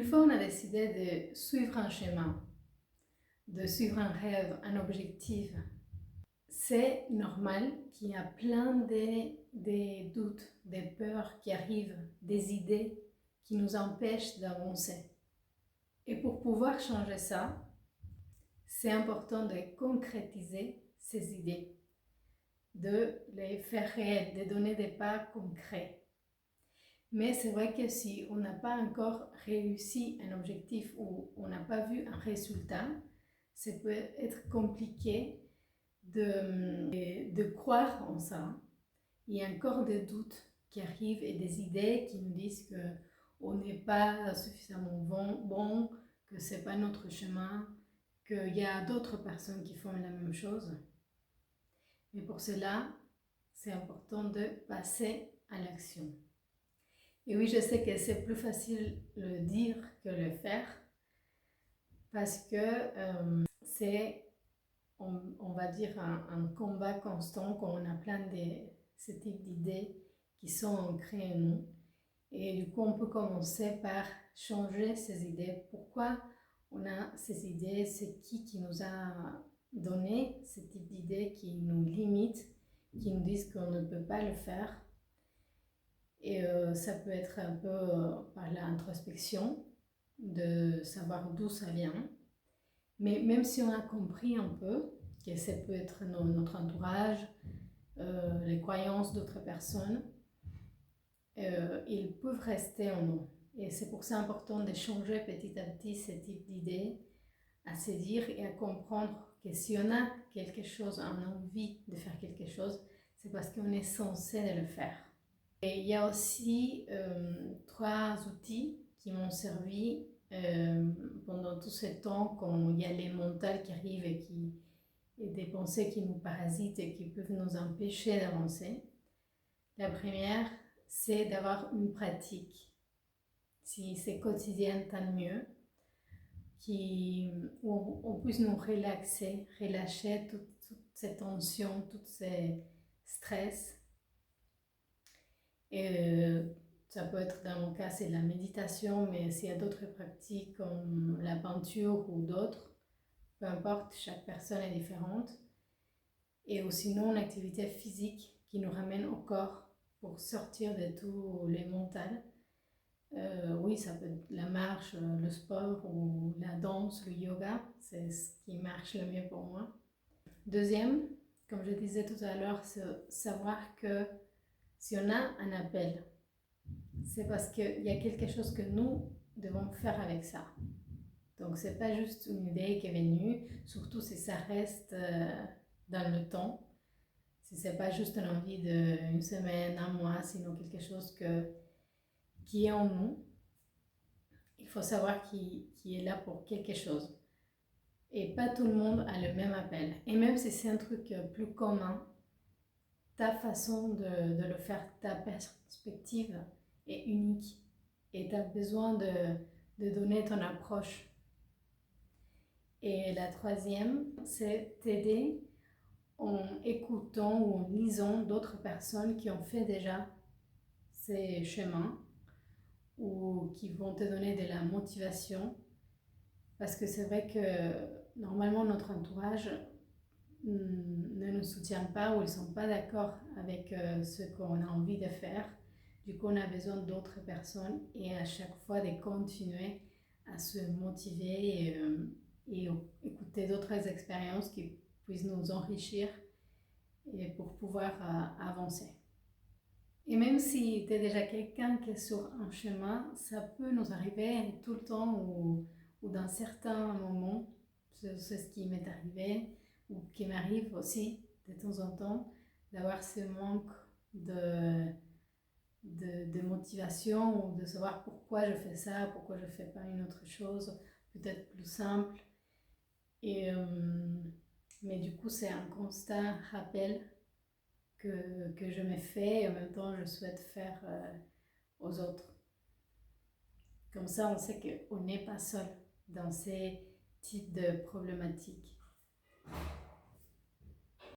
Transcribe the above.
Une fois on a décidé de suivre un chemin, de suivre un rêve, un objectif, c'est normal qu'il y a plein de doutes, des peurs qui arrivent, des idées qui nous empêchent d'avancer. Et pour pouvoir changer ça, c'est important de concrétiser ces idées, de les faire réelles, de donner des pas concrets. Mais c'est vrai que si on n'a pas encore réussi un objectif ou on n'a pas vu un résultat, ça peut être compliqué de croire en ça. Il y a encore des doutes qui arrivent et des idées qui nous disent qu'on n'est pas suffisamment bon, que ce n'est pas notre chemin, qu'il y a d'autres personnes qui font la même chose. Mais pour cela, c'est important de passer à l'action. Et oui, je sais que c'est plus facile le dire que le faire parce que c'est, on va dire, un combat constant quand on a plein de ce type d'idées qui sont ancrées en nous. Et du coup, on peut commencer par changer ces idées. Pourquoi on a ces idées? C'est qui nous a donné ce type d'idées qui nous limitent, qui nous disent qu'on ne peut pas le faire? Et ça peut être un peu par l'introspection, de savoir d'où ça vient. Mais même si on a compris un peu que ça peut être notre entourage, les croyances d'autres personnes, ils peuvent rester en nous. Et c'est pour ça important de changer petit à petit ce type d'idées, à se dire et à comprendre que si on a quelque chose, on a envie de faire quelque chose, c'est parce qu'on est censé de le faire. Et il y a aussi 3 outils qui m'ont servi pendant tout ce temps quand il y a les mentales qui arrivent et des pensées qui nous parasitent et qui peuvent nous empêcher d'avancer. La première, c'est d'avoir une pratique. Si c'est quotidien, tant mieux. Où on puisse nous relaxer, relâcher toute cette tension, tous ces stress. Et ça peut être, dans mon cas, c'est la méditation, mais s'il y a d'autres pratiques comme la peinture ou d'autres, peu importe, chaque personne est différente. Et ou sinon, une activité physique qui nous ramène au corps pour sortir de tous les mentales. Oui, ça peut être la marche, le sport ou la danse, le yoga, c'est ce qui marche le mieux pour moi. Deuxième, comme je disais tout à l'heure, c'est savoir que si on a un appel, c'est parce qu'il y a quelque chose que nous devons faire avec ça. Donc c'est pas juste une idée qui est venue, surtout si ça reste dans le temps. Si c'est pas juste une envie d'une semaine, un mois, sinon quelque chose qui est en nous. Il faut savoir qui est là pour quelque chose. Et pas tout le monde a le même appel. Et même si c'est un truc plus commun, ta façon de le faire, ta perspective est unique. Et tu as besoin de donner ton approche. Et la troisième, c'est t'aider en écoutant ou en lisant d'autres personnes qui ont fait déjà ces chemins ou qui vont te donner de la motivation. Parce que c'est vrai que normalement notre entourage ne nous soutient pas ou ils ne sont pas d'accord avec ce qu'on a envie de faire. Du coup, on a besoin d'autres personnes et à chaque fois de continuer à se motiver et écouter d'autres expériences qui puissent nous enrichir et pour pouvoir avancer. Et même si tu es déjà quelqu'un qui est sur un chemin, ça peut nous arriver tout le temps ou dans certains moments, c'est ce qui m'est arrivé ou qui m'arrive aussi de temps en temps, d'avoir ce manque de motivation ou de savoir pourquoi je fais ça, pourquoi je ne fais pas une autre chose, peut-être plus simple. Et, mais du coup, c'est un constant rappel que je me fais et en même temps, je souhaite faire aux autres. Comme ça, on sait qu'on n'est pas seul dans ces types de problématiques.